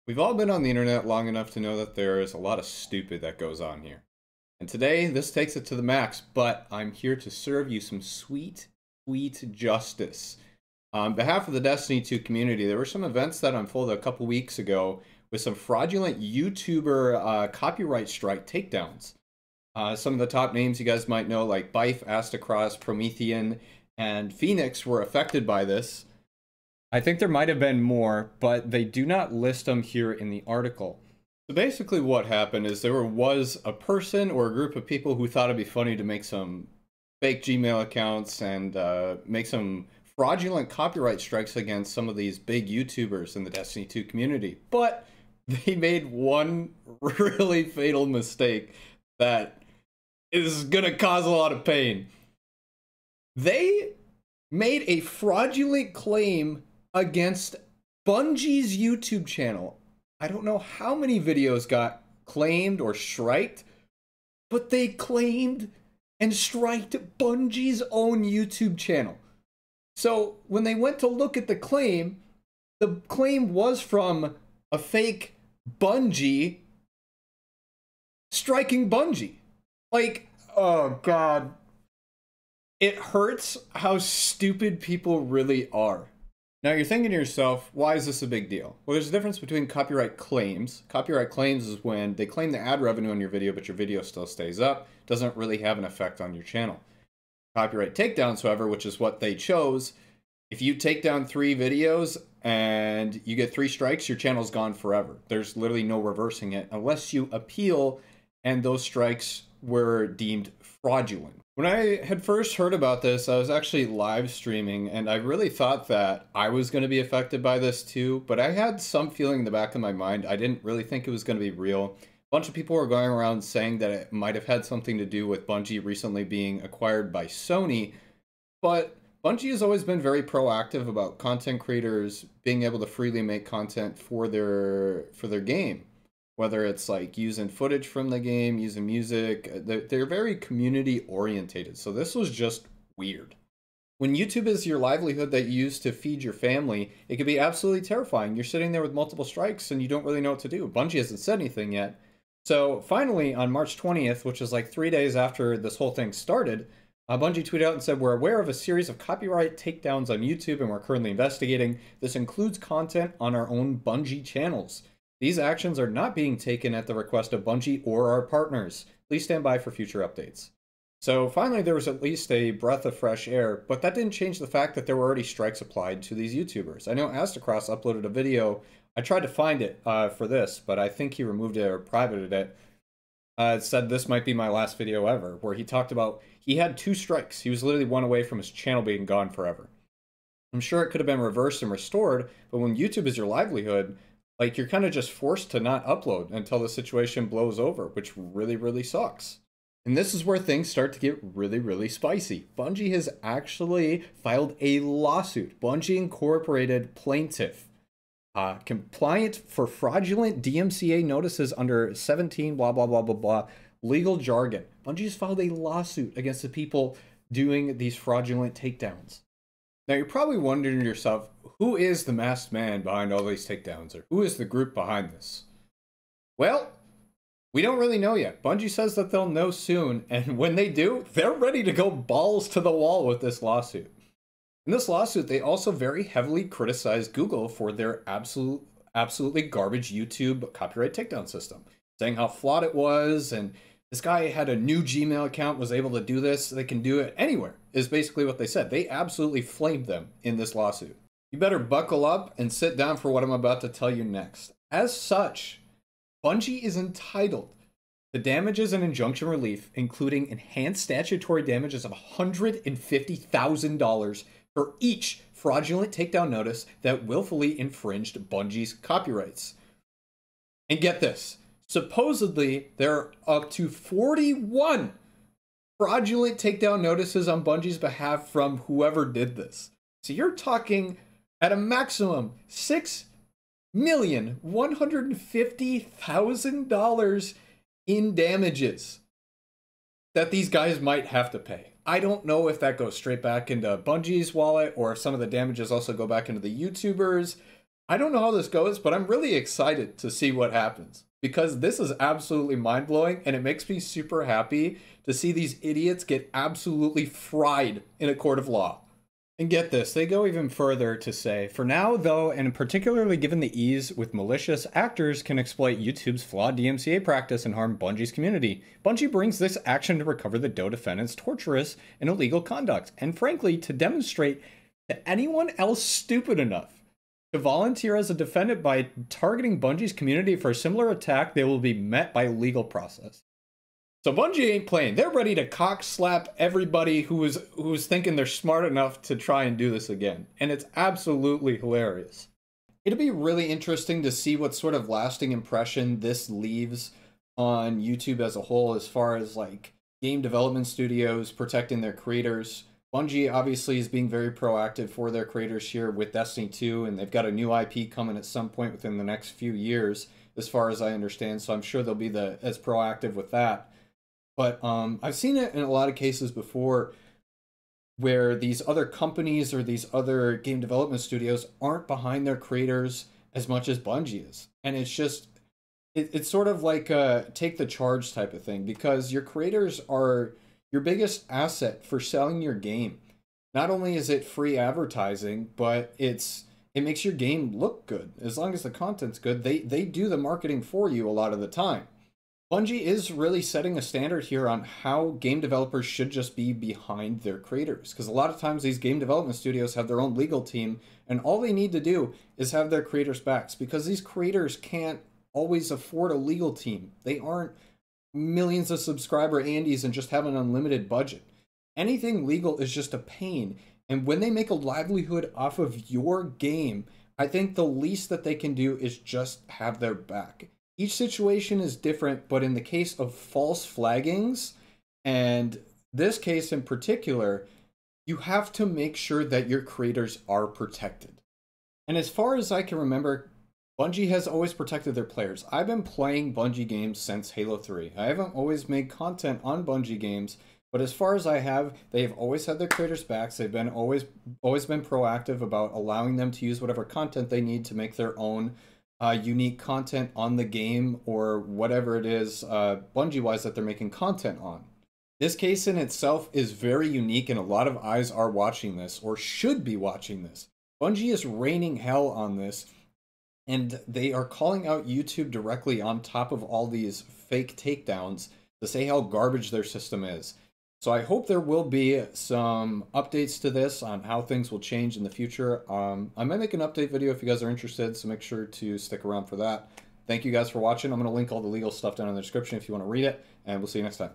We've all been on the internet long enough to know that there is a lot of stupid that goes on here. And today, this takes it to the max, but I'm here to serve you some sweet, sweet justice. On behalf of the Destiny 2 community, there were some events that unfolded a couple weeks ago with some fraudulent YouTuber copyright strike takedowns. Some of the top names you guys might know, like Bife, Astacross, Promethean, and Phoenix, were affected by this. I think there might have been more, but they do not list them here in the article. So basically what happened is there was a person or a group of people who thought it'd be funny to make some fake Gmail accounts and make some fraudulent copyright strikes against some of these big YouTubers in the Destiny 2 community. But they made one really fatal mistake that is going to cause a lot of pain. They made a fraudulent claim against Bungie's YouTube channel. I don't know how many videos got claimed or striked, but they claimed and striked Bungie's own YouTube channel. So when they went to look at the claim was from a fake Bungie striking Bungie. Like, oh God. It hurts how stupid people really are. Now you're thinking to yourself, why is this a big deal? Well, there's a difference between copyright claims. Copyright claims is when they claim the ad revenue on your video, but your video still stays up. Doesn't really have an effect on your channel. Copyright takedowns, however, which is what they chose, if you take down 3 videos and you get 3 strikes, your channel's gone forever. There's literally no reversing it unless you appeal and those strikes were deemed fraudulent. When I had first heard about this, I was actually live streaming, and I really thought that I was going to be affected by this too, but I had some feeling in the back of my mind. I didn't really think it was going to be real. A bunch of people were going around saying that it might have had something to do with Bungie recently being acquired by Sony, but Bungie has always been very proactive about content creators being able to freely make content for their game. Whether it's like using footage from the game, using music, they're very community orientated. So this was just weird. When YouTube is your livelihood that you use to feed your family, it can be absolutely terrifying. You're sitting there with multiple strikes and you don't really know what to do. Bungie hasn't said anything yet. So finally, on March 20th, which is like 3 days after this whole thing started, Bungie tweeted out and said, "We're aware of a series of copyright takedowns on YouTube and we're currently investigating. This includes content on our own Bungie channels. These actions are not being taken at the request of Bungie or our partners. Please stand by for future updates." So finally, there was at least a breath of fresh air, but that didn't change the fact that there were already strikes applied to these YouTubers. I know Astacross uploaded a video. I tried to find it for this, but I think he removed it or privated it. It said this might be my last video ever, where he talked about he had 2 strikes. He was literally one away from his channel being gone forever. I'm sure it could have been reversed and restored, but when YouTube is your livelihood, like, you're kind of just forced to not upload until the situation blows over, which really, really sucks. And this is where things start to get really, really spicy. Bungie has actually filed a lawsuit. Bungie Incorporated plaintiff. Compliant for fraudulent DMCA notices under 17 blah, blah, blah, blah, blah. Legal jargon. Bungie has filed a lawsuit against the people doing these fraudulent takedowns. Now, you're probably wondering to yourself, who is the masked man behind all these takedowns, or who is the group behind this? Well, we don't really know yet. Bungie says that they'll know soon, and when they do, they're ready to go balls to the wall with this lawsuit. In this lawsuit, they also very heavily criticize Google for their absolutely garbage YouTube copyright takedown system, saying how flawed it was, and this guy had a new Gmail account, was able to do this, they can do it anywhere, is basically what they said. They absolutely flamed them in this lawsuit. You better buckle up and sit down for what I'm about to tell you next. As such, Bungie is entitled to damages and injunction relief, including enhanced statutory damages of $150,000 for each fraudulent takedown notice that willfully infringed Bungie's copyrights. And get this. Supposedly, there are up to 41 fraudulent takedown notices on Bungie's behalf from whoever did this. So you're talking at a maximum $6,150,000 in damages that these guys might have to pay. I don't know if that goes straight back into Bungie's wallet or if some of the damages also go back into the YouTubers. I don't know how this goes, but I'm really excited to see what happens because this is absolutely mind blowing and it makes me super happy to see these idiots get absolutely fried in a court of law. And get this, they go even further to say, for now, though, and particularly given the ease with malicious actors can exploit YouTube's flawed DMCA practice and harm Bungie's community, Bungie brings this action to recover the Doe defendant's torturous and illegal conduct, and frankly, to demonstrate to anyone else stupid enough to volunteer as a defendant by targeting Bungie's community for a similar attack, they will be met by legal process. So Bungie ain't playing. They're ready to cock slap everybody who was thinking they're smart enough to try and do this again. And it's absolutely hilarious. It'll be really interesting to see what sort of lasting impression this leaves on YouTube as a whole as far as like game development studios protecting their creators. Bungie obviously is being very proactive for their creators here with Destiny 2, and they've got a new IP coming at some point within the next few years, as far as I understand, so I'm sure they'll be as proactive with that. But I've seen it in a lot of cases before where these other companies or these other game development studios aren't behind their creators as much as Bungie is. And it's just, it's sort of like a take the charge type of thing, because your creators are your biggest asset for selling your game. Not only is it free advertising, but it makes your game look good. As long as the content's good, they do the marketing for you a lot of the time. Bungie is really setting a standard here on how game developers should just be behind their creators. Because a lot of times these game development studios have their own legal team, and all they need to do is have their creators' backs. Because these creators can't always afford a legal team. They aren't millions of subscriber Andes and just have an unlimited budget. Anything legal is just a pain. And when they make a livelihood off of your game, I think the least that they can do is just have their back. Each situation is different, but in the case of false flaggings, and this case in particular, you have to make sure that your creators are protected. And as far as I can remember, Bungie has always protected their players. I've been playing Bungie games since Halo 3. I haven't always made content on Bungie games, but as far as I have, they have always had their creators' backs. They've been always been proactive about allowing them to use whatever content they need to make their own unique content on the game or whatever it is Bungie-wise that they're making content on. This case in itself is very unique, and a lot of eyes are watching this, or should be watching this. Bungie is raining hell on this, and they are calling out YouTube directly on top of all these fake takedowns to say how garbage their system is. So I hope there will be some updates to this on how things will change in the future. I might make an update video if you guys are interested, so make sure to stick around for that. Thank you guys for watching. I'm going to link all the legal stuff down in the description if you want to read it, and we'll see you next time.